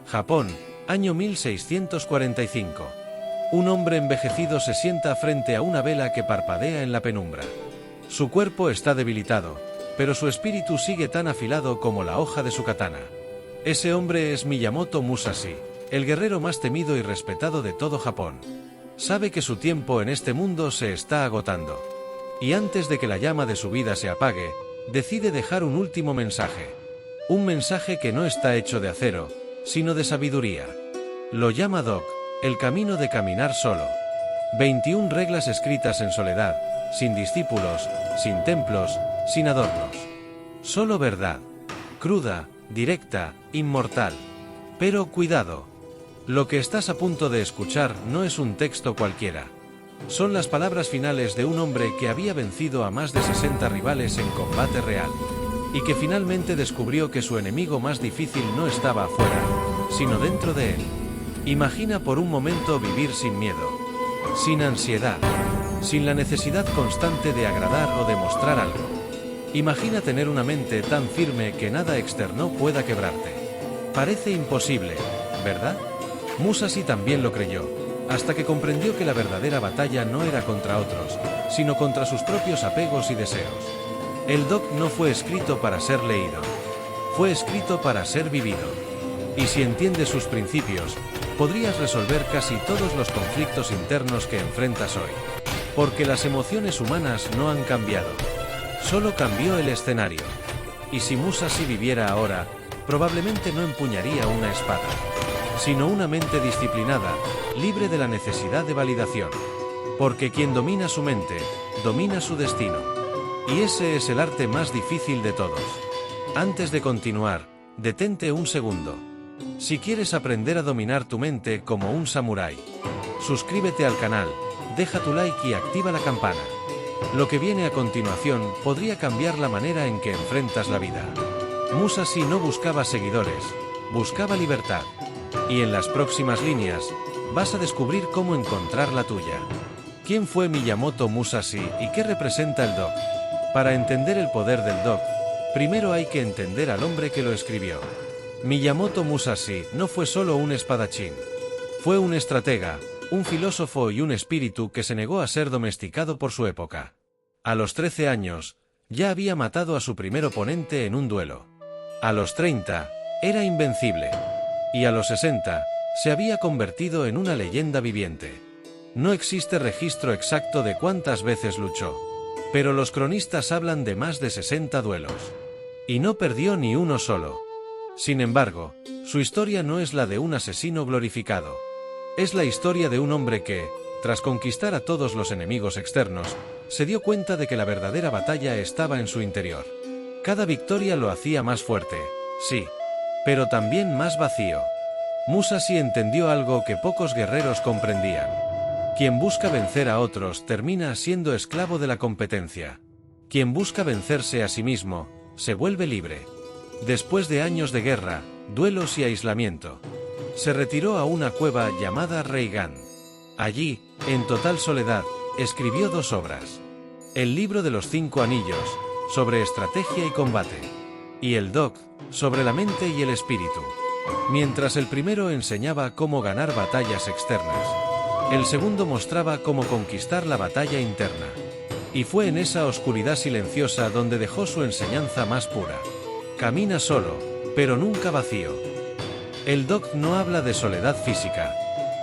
Japón, año 1645. Un hombre envejecido se sienta frente a una vela que parpadea en la penumbra. Su cuerpo está debilitado, pero su espíritu sigue tan afilado como la hoja de su katana. Ese hombre es Miyamoto Musashi, el guerrero más temido y respetado de todo Japón. Sabe que su tiempo en este mundo se está agotando. Y antes de que la llama de su vida se apague, decide dejar un último mensaje. Un mensaje que no está hecho de acero, sino de sabiduría. Lo llama Dog, el camino de caminar solo. 21 reglas escritas en soledad, sin discípulos, sin templos, sin adornos. Solo verdad. Cruda, directa, inmortal. Pero cuidado. Lo que estás a punto de escuchar no es un texto cualquiera. Son las palabras finales de un hombre que había vencido a más de 60 rivales en combate real. Y que finalmente descubrió que su enemigo más difícil no estaba afuera, sino dentro de él. Imagina por un momento vivir sin miedo, sin ansiedad, sin la necesidad constante de agradar o demostrar algo. Imagina tener una mente tan firme que nada externo pueda quebrarte. Parece imposible, ¿verdad? Musashi también lo creyó, hasta que comprendió que la verdadera batalla no era contra otros, sino contra sus propios apegos y deseos. El Dog no fue escrito para ser leído, fue escrito para ser vivido. Y si entiendes sus principios, podrías resolver casi todos los conflictos internos que enfrentas hoy. Porque las emociones humanas no han cambiado, solo cambió el escenario. Y si Musashi viviera ahora, probablemente no empuñaría una espada, sino una mente disciplinada, libre de la necesidad de validación. Porque quien domina su mente, domina su destino. Y ese es el arte más difícil de todos. Antes de continuar, detente un segundo. Si quieres aprender a dominar tu mente como un samurái, suscríbete al canal, deja tu like y activa la campana. Lo que viene a continuación podría cambiar la manera en que enfrentas la vida. Musashi no buscaba seguidores, buscaba libertad. Y en las próximas líneas, vas a descubrir cómo encontrar la tuya. ¿Quién fue Miyamoto Musashi y qué representa el Dog? Para entender el poder del Dog, primero hay que entender al hombre que lo escribió. Miyamoto Musashi no fue solo un espadachín. Fue un estratega, un filósofo y un espíritu que se negó a ser domesticado por su época. A los 13 años, ya había matado a su primer oponente en un duelo. A los 30, era invencible. Y a los 60, se había convertido en una leyenda viviente. No existe registro exacto de cuántas veces luchó. Pero los cronistas hablan de más de 60 duelos. Y no perdió ni uno solo. Sin embargo, su historia no es la de un asesino glorificado. Es la historia de un hombre que, tras conquistar a todos los enemigos externos, se dio cuenta de que la verdadera batalla estaba en su interior. Cada victoria lo hacía más fuerte, sí, pero también más vacío. Musashi entendió algo que pocos guerreros comprendían. Quien busca vencer a otros termina siendo esclavo de la competencia. Quien busca vencerse a sí mismo, se vuelve libre. Después de años de guerra, duelos y aislamiento, se retiró a una cueva llamada Reigan. Allí, en total soledad, escribió 2 obras. El libro de los 5 anillos, sobre estrategia y combate. Y el Dog, sobre la mente y el espíritu. Mientras el primero enseñaba cómo ganar batallas externas, el segundo mostraba cómo conquistar la batalla interna. Y fue en esa oscuridad silenciosa donde dejó su enseñanza más pura. Camina solo, pero nunca vacío. El Dog no habla de soledad física.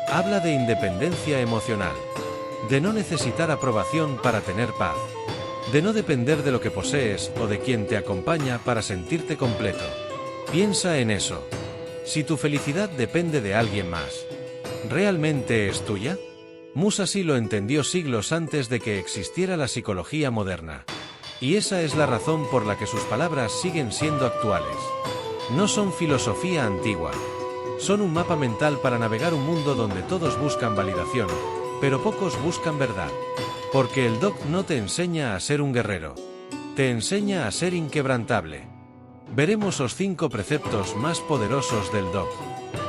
Habla de independencia emocional. De no necesitar aprobación para tener paz. De no depender de lo que posees o de quien te acompaña para sentirte completo. Piensa en eso. Si tu felicidad depende de alguien más, ¿realmente es tuya? Musashi lo entendió siglos antes de que existiera la psicología moderna. Y esa es la razón por la que sus palabras siguen siendo actuales. No son filosofía antigua. Son un mapa mental para navegar un mundo donde todos buscan validación, pero pocos buscan verdad. Porque el Dog no te enseña a ser un guerrero. Te enseña a ser inquebrantable. Veremos los 5 preceptos más poderosos del Dog.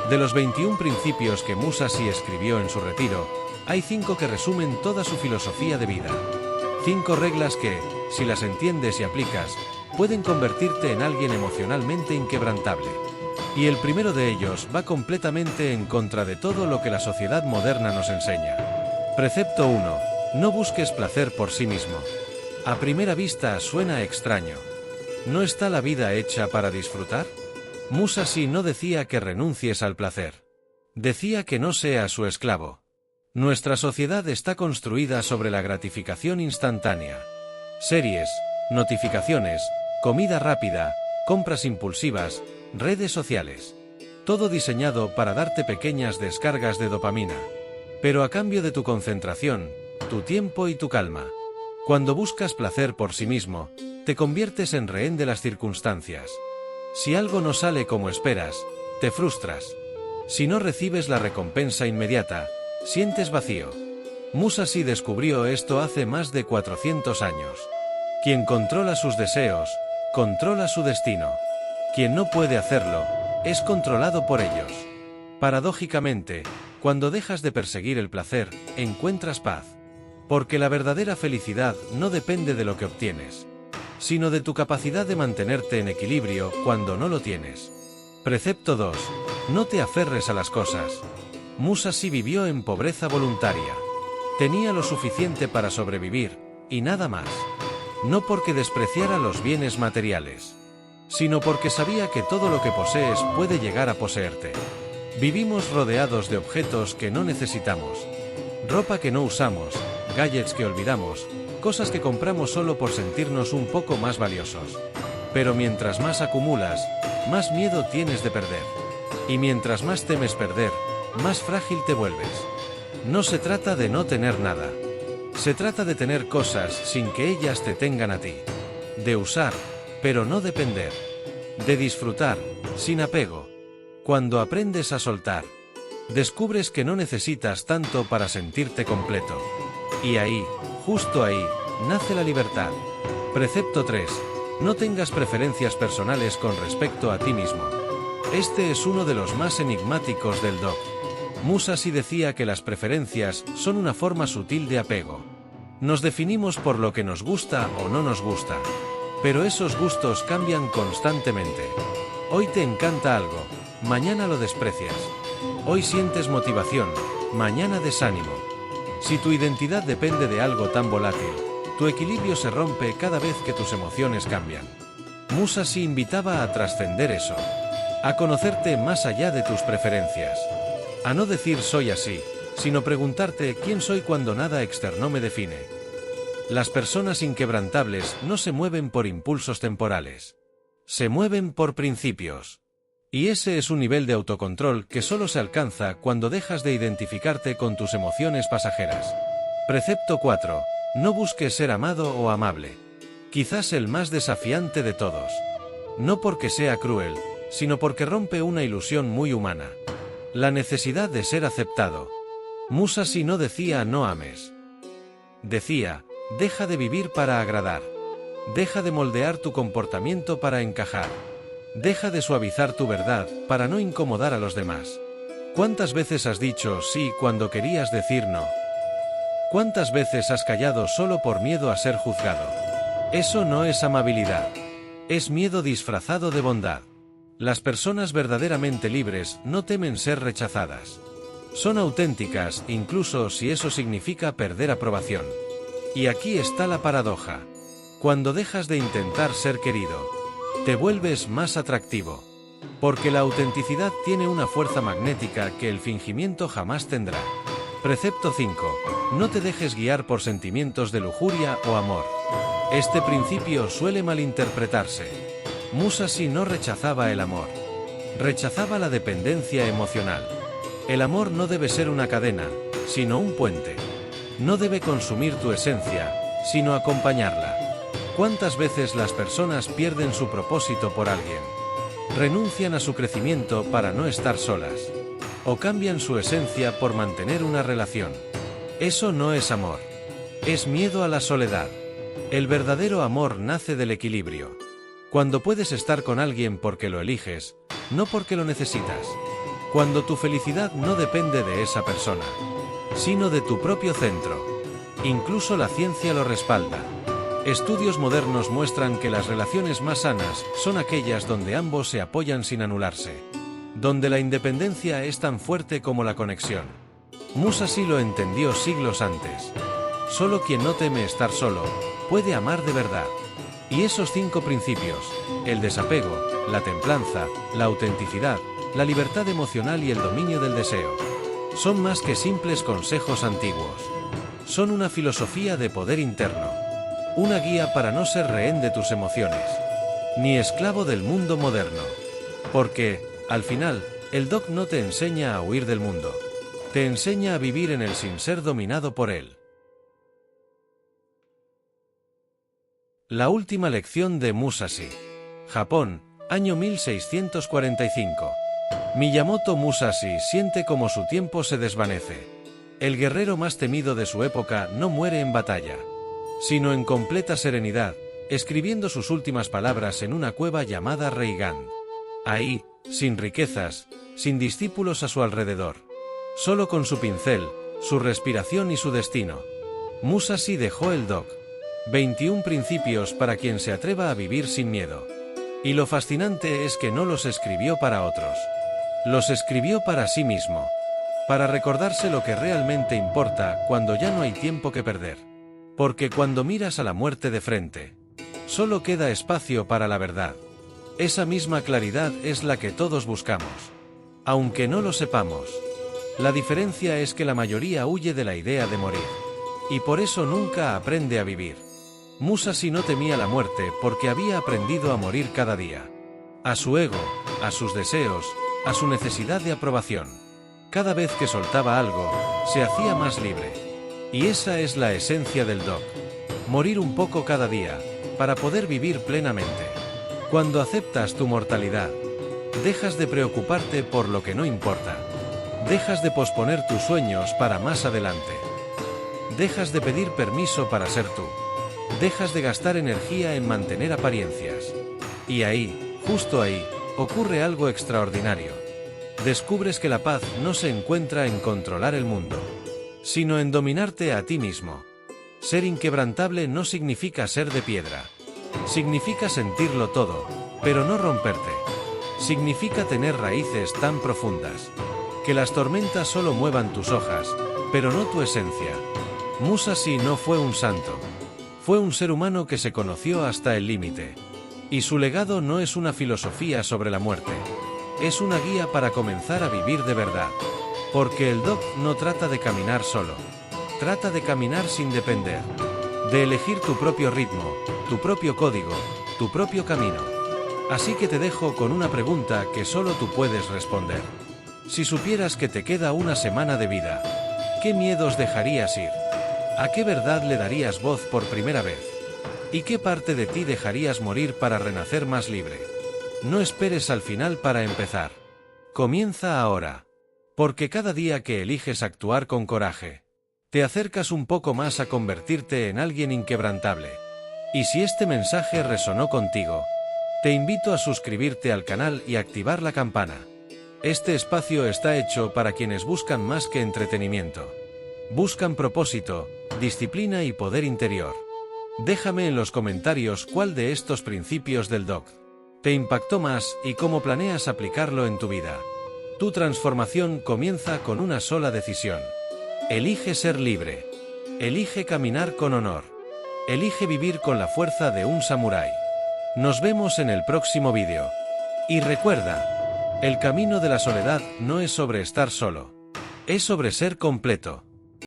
De los 21 principios que Musashi escribió en su retiro, hay 5 que resumen toda su filosofía de vida. 5 reglas que, si las entiendes y aplicas, pueden convertirte en alguien emocionalmente inquebrantable. Y el primero de ellos va completamente en contra de todo lo que la sociedad moderna nos enseña. Precepto 1. No busques placer por sí mismo. A primera vista suena extraño. ¿No está la vida hecha para disfrutar? Musashi no decía que renuncies al placer. Decía que no seas su esclavo. Nuestra sociedad está construida sobre la gratificación instantánea. Series, notificaciones, comida rápida, compras impulsivas, redes sociales. Todo diseñado para darte pequeñas descargas de dopamina. Pero a cambio de tu concentración, tu tiempo y tu calma. Cuando buscas placer por sí mismo, te conviertes en rehén de las circunstancias. Si algo no sale como esperas, te frustras. Si no recibes la recompensa inmediata, sientes vacío. Musashi descubrió esto hace más de 400 años. Quien controla sus deseos, controla su destino. Quien no puede hacerlo, es controlado por ellos. Paradójicamente, cuando dejas de perseguir el placer, encuentras paz. Porque la verdadera felicidad no depende de lo que obtienes, sino de tu capacidad de mantenerte en equilibrio cuando no lo tienes. Precepto 2. No te aferres a las cosas. Musashi vivió en pobreza voluntaria. Tenía lo suficiente para sobrevivir, y nada más. No porque despreciara los bienes materiales, sino porque sabía que todo lo que posees puede llegar a poseerte. Vivimos rodeados de objetos que no necesitamos, ropa que no usamos, gadgets que olvidamos, cosas que compramos solo por sentirnos un poco más valiosos. Pero mientras más acumulas, más miedo tienes de perder. Y mientras más temes perder, más frágil te vuelves. No se trata de no tener nada. Se trata de tener cosas sin que ellas te tengan a ti. De usar, pero no depender. De disfrutar, sin apego. Cuando aprendes a soltar, descubres que no necesitas tanto para sentirte completo. Y ahí, justo ahí, nace la libertad. Precepto 3. No tengas preferencias personales con respecto a ti mismo. Este es uno de los más enigmáticos del Do. Musashi decía que las preferencias son una forma sutil de apego. Nos definimos por lo que nos gusta o no nos gusta. Pero esos gustos cambian constantemente. Hoy te encanta algo, mañana lo desprecias. Hoy sientes motivación, mañana desánimo. Si tu identidad depende de algo tan volátil, tu equilibrio se rompe cada vez que tus emociones cambian. Musashi invitaba a trascender eso, a conocerte más allá de tus preferencias. A no decir soy así, sino preguntarte quién soy cuando nada externo me define. Las personas inquebrantables no se mueven por impulsos temporales. Se mueven por principios. Y ese es un nivel de autocontrol que solo se alcanza cuando dejas de identificarte con tus emociones pasajeras. Precepto 4. No busques ser amado o amable. Quizás el más desafiante de todos. No porque sea cruel, sino porque rompe una ilusión muy humana. La necesidad de ser aceptado. Musashi no decía no ames. Decía, deja de vivir para agradar. Deja de moldear tu comportamiento para encajar. Deja de suavizar tu verdad para no incomodar a los demás. ¿Cuántas veces has dicho sí cuando querías decir no? ¿Cuántas veces has callado solo por miedo a ser juzgado? Eso no es amabilidad. Es miedo disfrazado de bondad. Las personas verdaderamente libres no temen ser rechazadas. Son auténticas, incluso si eso significa perder aprobación. Y aquí está la paradoja. Cuando dejas de intentar ser querido, te vuelves más atractivo. Porque la autenticidad tiene una fuerza magnética que el fingimiento jamás tendrá. Precepto 5. No te dejes guiar por sentimientos de lujuria o amor. Este principio suele malinterpretarse. Musashi no rechazaba el amor. Rechazaba la dependencia emocional. El amor no debe ser una cadena, sino un puente. No debe consumir tu esencia, sino acompañarla. ¿Cuántas veces las personas pierden su propósito por alguien? Renuncian a su crecimiento para no estar solas. O cambian su esencia por mantener una relación. Eso no es amor. Es miedo a la soledad. El verdadero amor nace del equilibrio. Cuando puedes estar con alguien porque lo eliges, no porque lo necesitas. Cuando tu felicidad no depende de esa persona, sino de tu propio centro. Incluso la ciencia lo respalda. Estudios modernos muestran que las relaciones más sanas son aquellas donde ambos se apoyan sin anularse. donde la independencia es tan fuerte como la conexión. Musashi lo entendió siglos antes. Solo quien no teme estar solo, puede amar de verdad. Y esos 5 principios, el desapego, la templanza, la autenticidad, la libertad emocional y el dominio del deseo, son más que simples consejos antiguos. Son una filosofía de poder interno. Una guía para no ser rehén de tus emociones, ni esclavo del mundo moderno. Porque, al final, el DOC no te enseña a huir del mundo. Te enseña a vivir en él sin ser dominado por él. La última lección de Musashi. Japón, año 1645. Miyamoto Musashi siente como su tiempo se desvanece. El guerrero más temido de su época no muere en batalla, sino en completa serenidad, escribiendo sus últimas palabras en una cueva llamada Reigan. Ahí, sin riquezas, sin discípulos a su alrededor, solo con su pincel, su respiración y su destino, Musashi dejó el DOC. 21 principios para quien se atreva a vivir sin miedo. Y lo fascinante es que no los escribió para otros. Los escribió para sí mismo. Para recordarse lo que realmente importa cuando ya no hay tiempo que perder. Porque cuando miras a la muerte de frente, solo queda espacio para la verdad. Esa misma claridad es la que todos buscamos. Aunque no lo sepamos. La diferencia es que la mayoría huye de la idea de morir. Y por eso nunca aprende a vivir. Musashi no temía la muerte porque había aprendido a morir cada día. A su ego, a sus deseos, a su necesidad de aprobación. Cada vez que soltaba algo, se hacía más libre. Y esa es la esencia del DOC. Morir un poco cada día, para poder vivir plenamente. Cuando aceptas tu mortalidad, dejas de preocuparte por lo que no importa. Dejas de posponer tus sueños para más adelante. Dejas de pedir permiso para ser tú. Dejas de gastar energía en mantener apariencias. Y ahí, justo ahí, ocurre algo extraordinario. Descubres que la paz no se encuentra en controlar el mundo, sino en dominarte a ti mismo. Ser inquebrantable no significa ser de piedra. Significa sentirlo todo, pero no romperte. Significa tener raíces tan profundas, que las tormentas solo muevan tus hojas, pero no tu esencia. Musashi no fue un santo. Fue un ser humano que se conoció hasta el límite. Y su legado no es una filosofía sobre la muerte. Es una guía para comenzar a vivir de verdad. Porque el DOC no trata de caminar solo. Trata de caminar sin depender. De elegir tu propio ritmo, tu propio código, tu propio camino. Así que te dejo con una pregunta que solo tú puedes responder. Si supieras que te queda una semana de vida, ¿qué miedos dejarías ir? ¿A qué verdad le darías voz por primera vez? ¿Y qué parte de ti dejarías morir para renacer más libre? No esperes al final para empezar. Comienza ahora. Porque cada día que eliges actuar con coraje, te acercas un poco más a convertirte en alguien inquebrantable. Y si este mensaje resonó contigo, te invito a suscribirte al canal y activar la campana. Este espacio está hecho para quienes buscan más que entretenimiento. Buscan propósito, disciplina y poder interior. Déjame en los comentarios cuál de estos principios del DOC te impactó más y cómo planeas aplicarlo en tu vida. Tu transformación comienza con una sola decisión. Elige ser libre. Elige caminar con honor. Elige vivir con la fuerza de un samurái. Nos vemos en el próximo vídeo. Y recuerda, el camino de la soledad no es sobre estar solo. Es sobre ser completo.